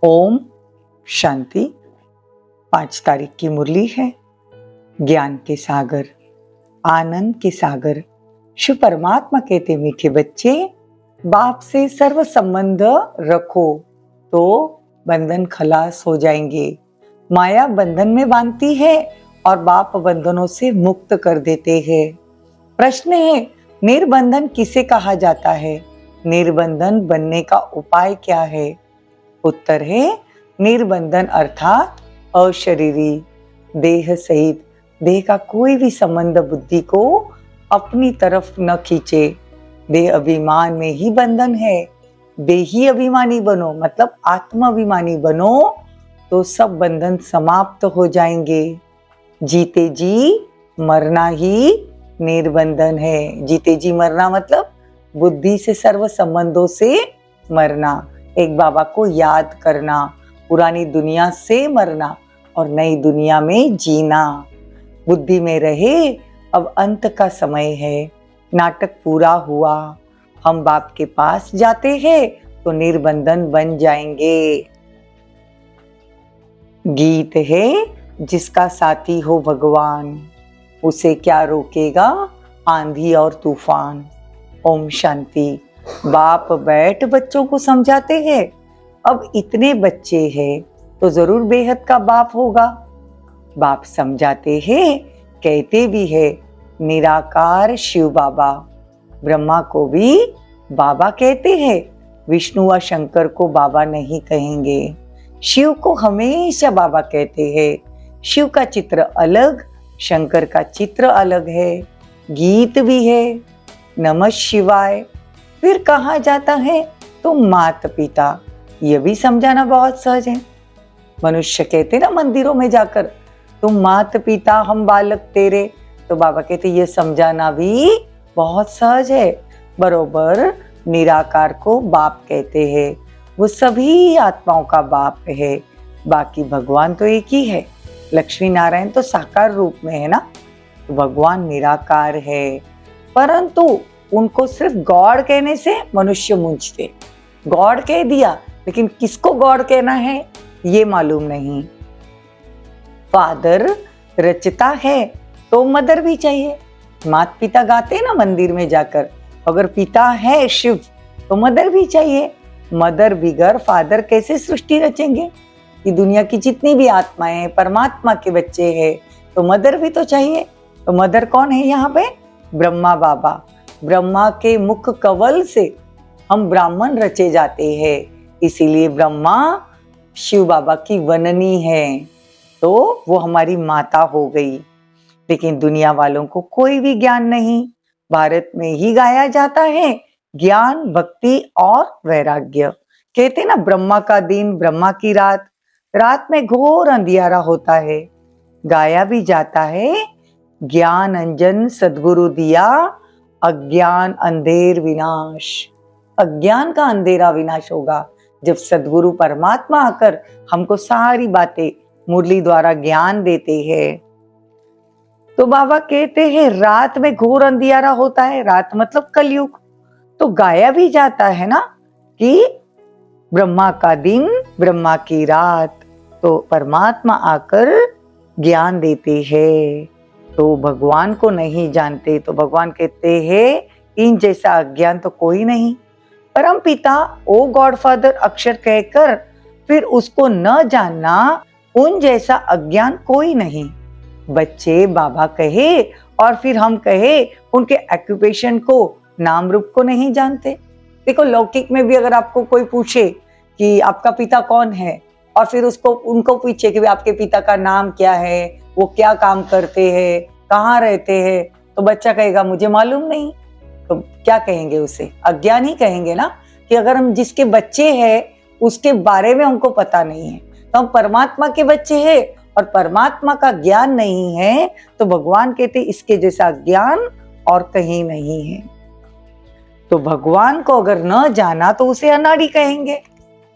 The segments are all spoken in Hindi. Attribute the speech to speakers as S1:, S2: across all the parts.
S1: ओम शांति। 5 तारीख की मुरली है। ज्ञान के सागर, आनंद के सागर शिव परमात्मा कहते, मीठे बच्चे, बाप से सर्व संबंध रखो तो बंधन खलास हो जाएंगे। माया बंधन में बांधती है और बाप बंधनों से मुक्त कर देते हैं। प्रश्न है, निर्बंधन किसे कहा जाता है? निर्बंधन बनने का उपाय क्या है? उत्तर है, निर्बंधन अर्थात अशरीरी, देह सहित देह का कोई भी संबंध बुद्धि को अपनी तरफ न खींचे। देह अभिमान में ही बंधन है। देही अभिमानी बनो, मतलब आत्माभिमानी बनो तो सब बंधन समाप्त हो जाएंगे। जीते जी मरना ही निर्बंधन है। जीते जी मरना मतलब बुद्धि से सर्व संबंधों से मरना, एक बाबा को याद करना, पुरानी दुनिया से मरना और नई दुनिया में जीना। बुद्धि में रहे अब अंत का समय है, नाटक पूरा हुआ, हम बाप के पास जाते हैं तो निर्बंधन बन जाएंगे। गीत है, जिसका साथी हो भगवान, उसे क्या रोकेगा आंधी और तूफान। ओम शांति। बाप बैठ बच्चों को समझाते हैं। अब इतने बच्चे हैं तो जरूर बेहद का बाप होगा। बाप समझाते हैं, कहते भी है, निराकार शिव बाबा। ब्रह्मा को भी बाबा कहते हैं, विष्णु व शंकर को बाबा नहीं कहेंगे। शिव को हमेशा बाबा कहते हैं। शिव का चित्र अलग, शंकर का चित्र अलग है। गीत भी है, नमः शिवाय। फिर कहा जाता है तो माता पिता, यह भी समझाना बहुत सहज है। मनुष्य कहते ना मंदिरों में जाकर, तुम माता पिता हम बालक तेरे, तो बाबा कहते ये समझाना भी बहुत सहज है। बरोबर निराकार को बाप कहते हैं, वो सभी आत्माओं का बाप है। बाकी भगवान तो एक ही है। लक्ष्मी नारायण तो साकार रूप में है ना, तो भगवान निराकार है। परंतु उनको सिर्फ गॉड कहने से मनुष्य मूंझते। गॉड कह दिया, लेकिन किसको गॉड कहना है ये मालूम नहीं। फादर रचता है तो मदर भी चाहिए। माता पिता गाते ना मंदिर में जाकर, अगर पिता है शिव तो मदर भी चाहिए। मदर बिगर फादर कैसे सृष्टि रचेंगे? ये दुनिया की जितनी भी आत्माएं हैं, परमात्मा के बच्चे हैं, तो मदर भी तो चाहिए। तो मदर कौन है यहाँ पे? ब्रह्मा बाबा। ब्रह्मा के मुख कवल से हम ब्राह्मण रचे जाते हैं, इसीलिए ब्रह्मा शिव बाबा की वननी है, तो वो हमारी माता हो गई। लेकिन दुनिया वालों को कोई भी ज्ञान नहीं। भारत में ही गाया जाता है ज्ञान, भक्ति और वैराग्य। कहते ना, ब्रह्मा का दिन, ब्रह्मा की रात, रात में घोर अंधियारा होता है। गाया भी जाता है, ज्ञान अंजन सद्गुरु दिया, अज्ञान अंधेर विनाश। अज्ञान का अंधेरा विनाश होगा जब सद्गुरु परमात्मा आकर हमको सारी बातें मुरली द्वारा ज्ञान देते हैं। तो बाबा कहते हैं रात में घोर अंधियारा होता है। रात मतलब कलयुग। तो गाया भी जाता है ना कि ब्रह्मा का दिन, ब्रह्मा की रात, तो परमात्मा आकर ज्ञान देते हैं। तो भगवान को नहीं जानते तो भगवान कहते हैं, इन जैसा अज्ञान तो कोई नहीं। परम पिता ओ गॉड फादर अक्षर कहकर फिर उसको न जानना, उन जैसा अज्ञान कोई नहीं। बच्चे बाबा कहे और फिर हम कहे, उनके ऑक्यूपेशन को, नाम रूप को नहीं जानते। देखो, लौकिक में भी अगर आपको कोई पूछे कि आपका पिता कौन है, और फिर उनको पूछे कि आपके पिता का नाम क्या है, वो क्या काम करते हैं, कहाँ रहते हैं, तो बच्चा कहेगा मुझे मालूम नहीं। तो क्या कहेंगे उसे? अज्ञान ही कहेंगे ना। कि अगर हम जिसके बच्चे हैं उसके बारे में हमको पता नहीं है, तो हम परमात्मा के बच्चे हैं और परमात्मा का ज्ञान नहीं है, तो भगवान कहते इसके जैसा ज्ञान और कहीं नहीं है। तो भगवान को अगर न जाना तो उसे अनाड़ी कहेंगे।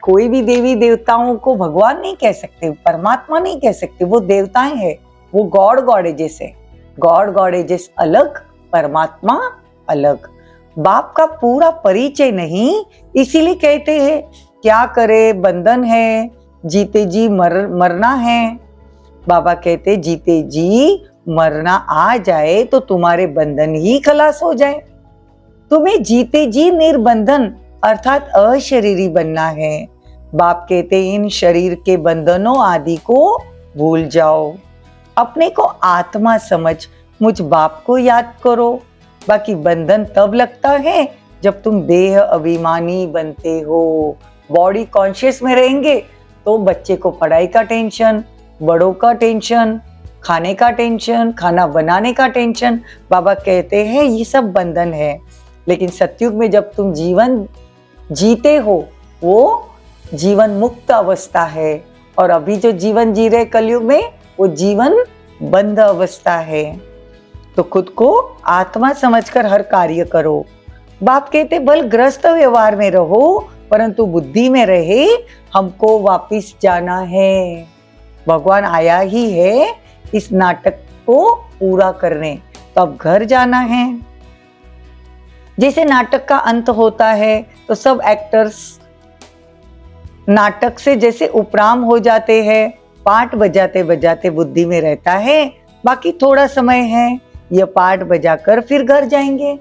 S1: कोई भी देवी देवताओं को भगवान नहीं कह सकते, परमात्मा नहीं कह सकते, वो देवताएं हैं। वो गॉड गॉडेजेस है। गॉड गॉडेजेस अलग, परमात्मा अलग। बाप का पूरा परिचय नहीं, इसीलिए कहते हैं क्या करे, बंधन है, जीते जी मरना है। बाबा कहते जीते जी मरना आ जाए तो तुम्हारे बंधन ही खलास हो जाए। तुम्हें जीते जी निर्बंधन अर्थात अशरीरी बनना है। बाप कहते इन शरीर के बंधनों आदि को भूल जाओ, अपने को आत्मा समझ मुझ बाप को याद करो। बाकी बंधन तब लगता है जब तुम देह अभिमानी बनते हो। बॉडी कॉन्शियस में रहेंगे तो बच्चे को पढ़ाई का टेंशन, बड़ों का टेंशन, खाने का टेंशन, खाना बनाने का टेंशन। बाबा कहते हैं ये सब बंधन है। लेकिन सतयुग में जब तुम जीवन जीते हो वो जीवन मुक्त अवस्था है, और अभी जो जीवन जी रहे कलयुग में वो जीवन बंध अवस्था है। तो खुद को आत्मा समझकर हर कार्य करो। बाप कहते बलग्रस्त व्यवहार में रहो परंतु बुद्धि में रहे हमको वापिस जाना है। भगवान आया ही है इस नाटक को पूरा करने, तो अब घर जाना है। जैसे नाटक का अंत होता है तो सब एक्टर्स नाटक से जैसे उपराम हो जाते हैं, पाठ बजाते बजाते बुद्धि में रहता है। बाकी थोड़ा समय है, यह पाठ बजाकर फिर घर जाएंगे।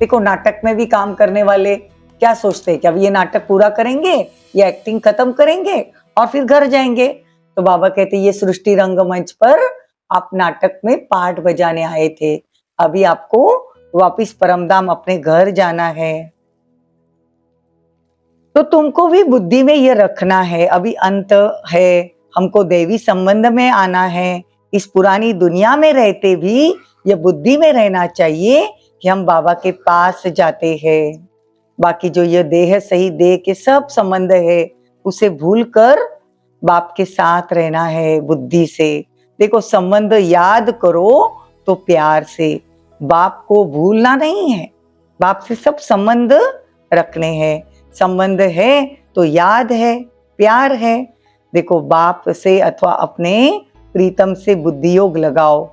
S1: देखो नाटक में भी काम करने वाले क्या सोचते हैं कि अब ये नाटक पूरा करेंगे, ये एक्टिंग खत्म करेंगे और फिर घर जाएंगे। तो बाबा कहते ये सृष्टि रंगमंच पर आप नाटक में पाठ बजाने आए थे, अभी आपको वापिस परमधाम अपने घर जाना है। तो तुमको भी बुद्धि में ये रखना है अभी अंत है, हमको देवी संबंध में आना है। इस पुरानी दुनिया में रहते भी ये बुद्धि में रहना चाहिए कि हम बाबा के पास जाते हैं। बाकी जो ये देह सही देह के सब संबंध है उसे भूलकर बाप के साथ रहना है बुद्धि से। देखो संबंध याद करो तो प्यार से, बाप को भूलना नहीं है, बाप से सब संबंध रखने हैं। संबंध है तो याद है, प्यार है। देखो बाप से अथवा अपने प्रीतम से बुद्धि योग लगाओ,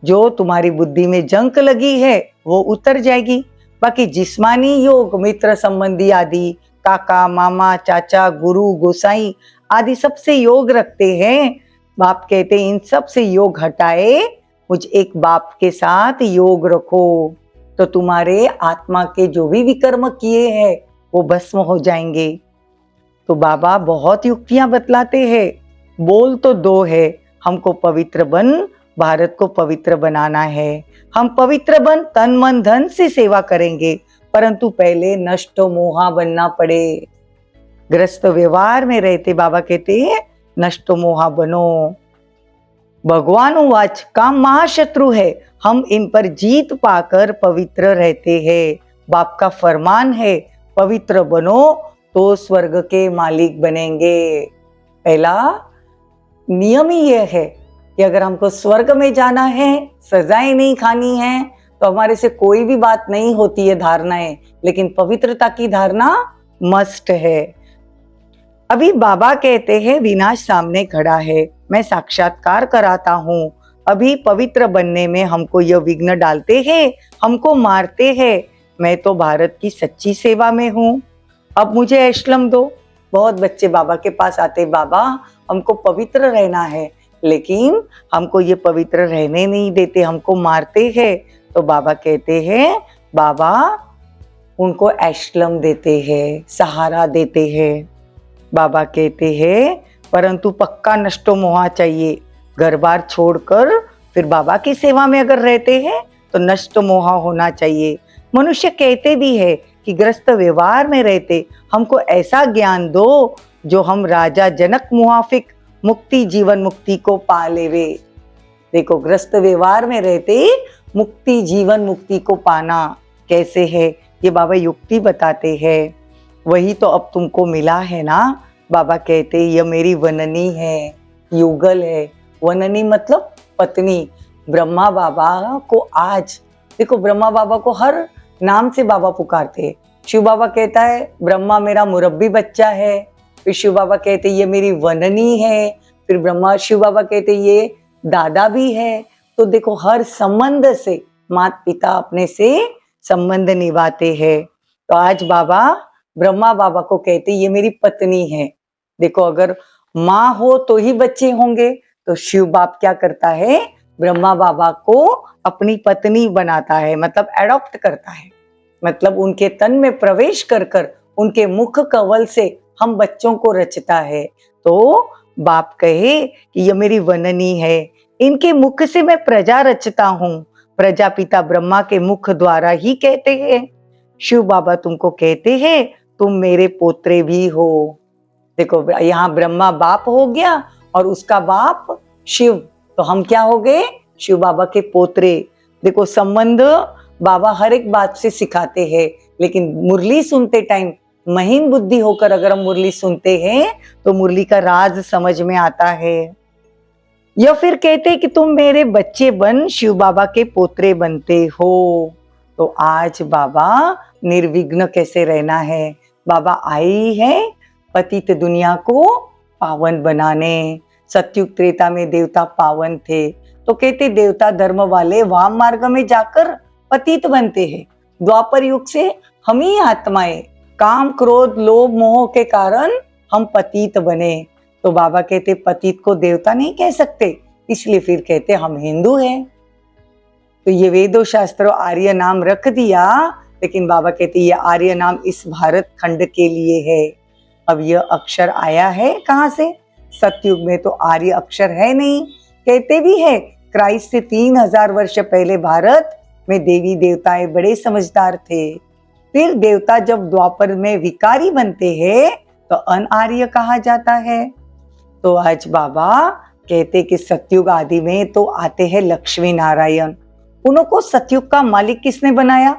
S1: जो तुम्हारी बुद्धि में जंक लगी है वो उतर जाएगी। बाकी जिस्मानी योग मित्र संबंधी आदि, काका मामा चाचा गुरु गोसाई आदि सबसे योग रखते हैं। बाप कहते इन सब से योग हटाए, मुझ एक बाप के साथ योग रखो, तो तुम्हारे आत्मा के जो भी विकर्म किए हैं वो भस्म हो जाएंगे। तो बाबा बहुत युक्तियां बतलाते हैं। बोल तो दो है, हमको पवित्र बन भारत को पवित्र बनाना है। हम पवित्र बन तन मन धन से सेवा करेंगे, परंतु पहले नष्ट मोहा बनना पड़े। ग्रस्त व्यवहार में रहते बाबा कहते हैं नष्ट मोहा बनो। भगवान उवाच काम महाशत्रु है, हम इन पर जीत पाकर पवित्र रहते हैं। बाप का फरमान है पवित्र बनो तो स्वर्ग के मालिक बनेंगे। पहला नियम ही यह है कि अगर हमको स्वर्ग में जाना है, सजाएं नहीं खानी है, तो हमारे से कोई भी बात नहीं होती है धारणाएं, लेकिन पवित्रता की धारणा मस्ट है। अभी बाबा कहते हैं विनाश सामने खड़ा है, मैं साक्षात्कार कराता हूँ। अभी पवित्र बनने में हमको यह विघ्न डालते हैं, हमको मारते हैं। मैं तो भारत की सच्ची सेवा में हूँ, अब मुझे ऐशलम दो। बहुत बच्चे बाबा के पास आते, बाबा हमको पवित्र रहना है, लेकिन हमको ये पवित्र रहने नहीं देते, हमको मारते हैं। तो बाबा कहते हैं बाबा उनको ऐशलम देते हैं, सहारा देते हैं। बाबा कहते हैं परंतु पक्का नष्टो मोहा चाहिए। घर बार छोड़कर फिर बाबा की सेवा में अगर रहते हैं तो नष्ट मोहा होना चाहिए। मनुष्य कहते भी है कि ग्रस्त व्यवहार में रहते हमको ऐसा ज्ञान दो जो हम राजा जनक मुआफिक मुक्ति जीवन मुक्ति को पा लेवे। देखो ग्रस्त व्यवहार में रहते मुक्ति जीवन मुक्ति को पाना कैसे है, ये बाबा युक्ति बताते हैं। वही तो अब तुमको मिला है ना। बाबा कहते यह मेरी वननी है, युगल है। वननी मतलब पत्नी। ब्रह्मा बाबा को आज देखो, ब्रह्मा बाबा को हर नाम से बाबा पुकारते हैं। शिव बाबा कहता है ब्रह्मा मेरा मुरब्बी बच्चा है, फिर शिव बाबा कहते ये मेरी वननी है, फिर ब्रह्मा शिव बाबा कहते ये दादा भी है। तो देखो हर संबंध से माता पिता अपने से संबंध निभाते हैं। तो आज बाबा ब्रह्मा बाबा को कहते ये मेरी पत्नी है। देखो अगर माँ हो तो ही बच्चे होंगे। तो शिव बाप क्या करता है, ब्रह्मा बाबा को अपनी पत्नी बनाता है, मतलब एडॉप्ट करता है, मतलब उनके तन में प्रवेश कर कर उनके मुख कवल से हम बच्चों को रचता है। तो बाप कहे कि ये मेरी वननी है, इनके मुख से मैं प्रजा रचता हूँ। प्रजापिता ब्रह्मा के मुख द्वारा ही कहते हैं। शिव बाबा तुमको कहते हैं तुम मेरे पोत्रे भी हो। देखो यहाँ ब्रह्मा बाप हो गया और उसका बाप शिव, तो हम क्या हो गए, शिव बाबा के पोत्रे। देखो संबंध बाबा हर एक बात से सिखाते हैं, लेकिन मुरली सुनते टाइम महीन बुद्धि होकर अगर हम मुरली सुनते हैं तो मुरली का राज समझ में आता है। या फिर कहते कि तुम मेरे बच्चे बन शिव बाबा के पोत्रे बनते हो। तो आज बाबा निर्विघ्न कैसे रहना है, बाबा आई है पतित दुनिया को पावन बनाने। सतयुग त्रेता में देवता पावन थे, तो कहते देवता धर्म वाले वाम मार्ग में जाकर पतित बनते हैं। द्वापर युग से हम ही आत्माएं काम क्रोध लोभ मोह के कारण हम पतित बने। तो बाबा कहते पतित को देवता नहीं कह सकते, इसलिए फिर कहते हम हिंदू हैं। तो ये वेदों शास्त्रों आर्य नाम रख दिया, लेकिन बाबा कहते ये आर्य नाम इस भारत खंड के लिए है। अब यह अक्षर आया है कहाँ से, सतयुग में तो आर्य अक्षर है नहीं। कहते भी है क्राइस्ट से 3000 वर्ष पहले भारत में देवी देवताएं बड़े समझदार थे। फिर देवता जब द्वापर में विकारी बनते हैं तो अनआर्य कहा जाता है। तो आज बाबा कहते कि सतयुग आदि में तो आते हैं लक्ष्मी नारायण, उनको सतयुग का मालिक किसने बनाया।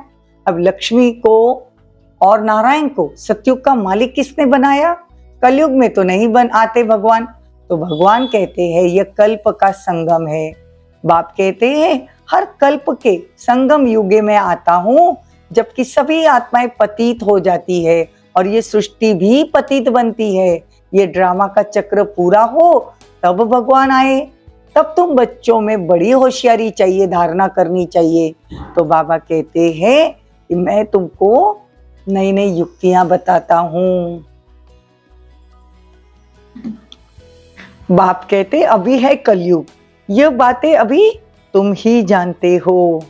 S1: अब लक्ष्मी को और नारायण को सतयुग का मालिक किसने बनाया, कलयुग में तो नहीं बन आते भगवान। तो भगवान कहते हैं यह कल्प का संगम है। बाप कहते हैं हर कल्प के संगम युगे में आता हूँ, जबकि सभी आत्माएं पतित हो जाती है और ये सृष्टि भी पतित बनती है। ये ड्रामा का चक्र पूरा हो तब भगवान आए। तब तुम बच्चों में बड़ी होशियारी चाहिए, धारणा करनी चाहिए। तो बाबा कहते हैं कि मैं तुमको नई नई युक्तियां बताता हूं। बाप कहते अभी है कलयुग, ये बातें अभी तुम ही जानते हो,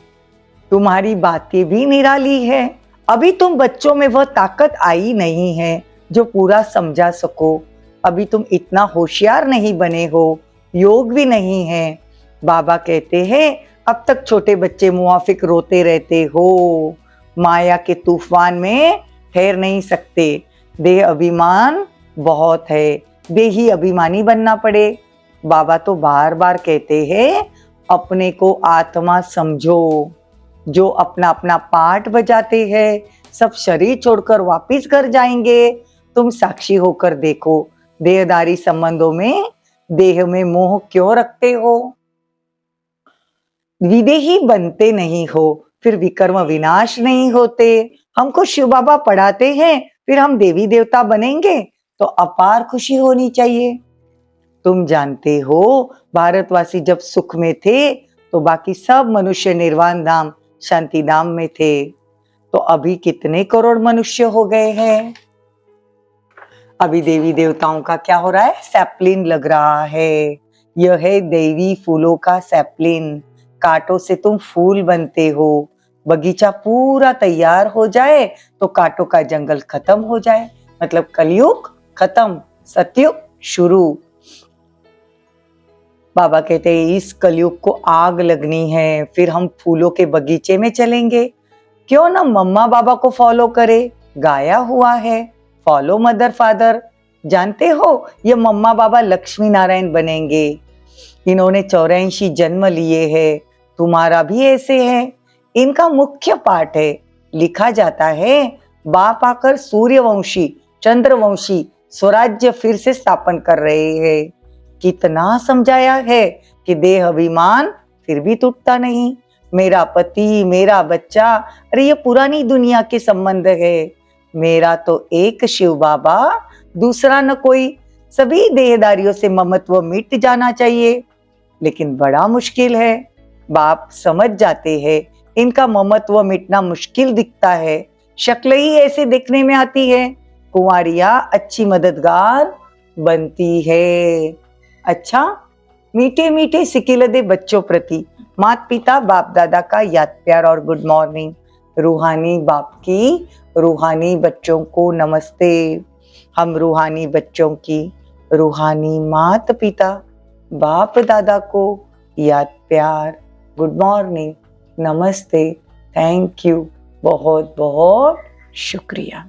S1: तुम्हारी बातें भी निराली है। अभी तुम बच्चों में वह ताकत आई नहीं है जो पूरा समझा सको। अभी तुम इतना होशियार नहीं बने हो, योग भी नहीं है। बाबा कहते हैं अब तक छोटे बच्चे मुआफिक रोते रहते हो, माया के तूफान में ठहर नहीं सकते। देह अभिमान बहुत है, देही अभिमानी बनना पड़े। बाबा तो बार बार कहते हैं अपने को आत्मा समझो। जो अपना अपना पार्ट बजाते हैं सब शरीर छोड़कर वापिस घर जाएंगे। तुम साक्षी होकर देखो, देहदारी संबंधों में देह में मोह क्यों रखते हो। विदेही बनते नहीं हो, फिर विकर्म विनाश नहीं होते। हमको शिव बाबा पढ़ाते हैं, फिर हम देवी देवता बनेंगे, तो अपार खुशी होनी चाहिए। तुम जानते हो भारतवासी जब सुख में थे तो बाकी सब मनुष्य निर्वाण धाम शांति धाम में थे। तो अभी कितने करोड़ मनुष्य हो गए हैं। अभी देवी देवताओं का क्या हो रहा है, सैपलिन लग रहा है। यह है देवी फूलों का सैपलिन। कांटों से तुम फूल बनते हो। बगीचा पूरा तैयार हो जाए तो कांटों का जंगल खत्म हो जाए, मतलब कलयुग खत्म, सतयुग शुरू। बाबा कहते हैं इस कलयुग को आग लगनी है, फिर हम फूलों के बगीचे में चलेंगे। क्यों ना मम्मा बाबा को फॉलो करे, गाया हुआ है फॉलो मदर फादर। जानते हो ये मम्मा बाबा लक्ष्मी नारायण बनेंगे। इन्होंने 84 जन्म लिए हैं, तुम्हारा भी ऐसे है। इनका मुख्य पाठ है, लिखा जाता है बाप आकर सूर्यवंशी चंद्रवंशी स्वराज्य फिर से स्थापन कर रहे हैं। कितना समझाया है कि देह अभिमान फिर भी टूटता नहीं। मेरा पति मेरा बच्चा, अरे ये पुरानी दुनिया के संबंध है। मेरा तो एक शिव बाबा, दूसरा न कोई। सभी देहदारियों से ममत्व मिट जाना चाहिए, लेकिन बड़ा मुश्किल है। बाप समझ जाते हैं इनका ममत्व मिटना मुश्किल दिखता है, शक्ल ही ऐसे दिखने में आती है। कुंवारियां अच्छी मददगार बनती है। अच्छा, मीठे मीठे सिकिलदे बच्चों प्रति माता पिता बाप दादा का याद प्यार और गुड मॉर्निंग। रूहानी बाप की रूहानी बच्चों को नमस्ते। हम रूहानी बच्चों की रूहानी माता पिता बाप दादा को याद प्यार, गुड मॉर्निंग, नमस्ते, थैंक यू, बहुत बहुत शुक्रिया।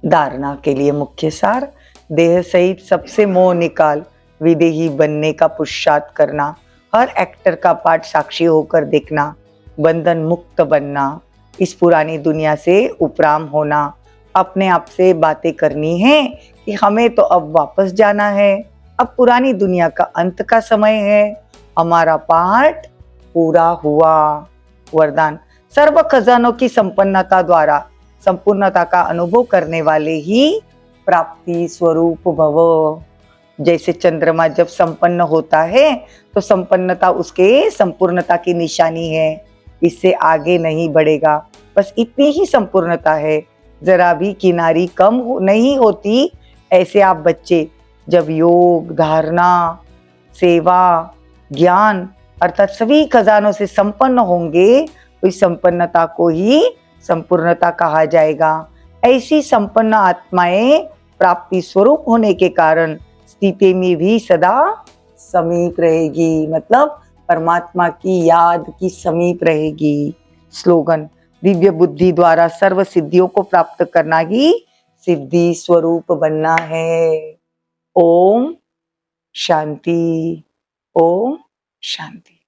S1: धारणा के लिए मुख्य सार, देह सहित सबसे मोह निकाल, विदेही बनने का पुरुषार्थ करना, हर एक्टर का पार्ट साक्षी होकर देखना, बंधन मुक्त बनना, इस पुरानी दुनिया से उपराम होना, अपने आप से बातें करनी है कि हमें तो अब वापस जाना है, अब पुरानी दुनिया का अंत का समय है, हमारा पार्ट पूरा हुआ। वरदान, सर्व खजानों की संपन्नता द्वारा संपूर्णता का अनुभव करने वाले ही प्राप्ति स्वरूप भव। जैसे चंद्रमा जब संपन्न होता है तो संपन्नता उसके संपूर्णता की निशानी है, इससे आगे नहीं बढ़ेगा, बस इतनी ही संपूर्णता है, जरा भी किनारी कम नहीं होती। ऐसे आप बच्चे जब योग, धारणा, सेवा, ज्ञान अर्थात सभी खजानों से संपन्न होंगे तो इस संपन्नता को ही संपूर्णता कहा जाएगा। ऐसी संपन्न आत्माएं प्राप्ति स्वरूप होने के कारण स्थिति में भी सदा समीप रहेगी, मतलब परमात्मा की याद की समीप रहेगी। स्लोगन, दिव्य बुद्धि द्वारा सर्व सिद्धियों को प्राप्त करना ही सिद्धि स्वरूप बनना है। ओम शांति, ओम शांति।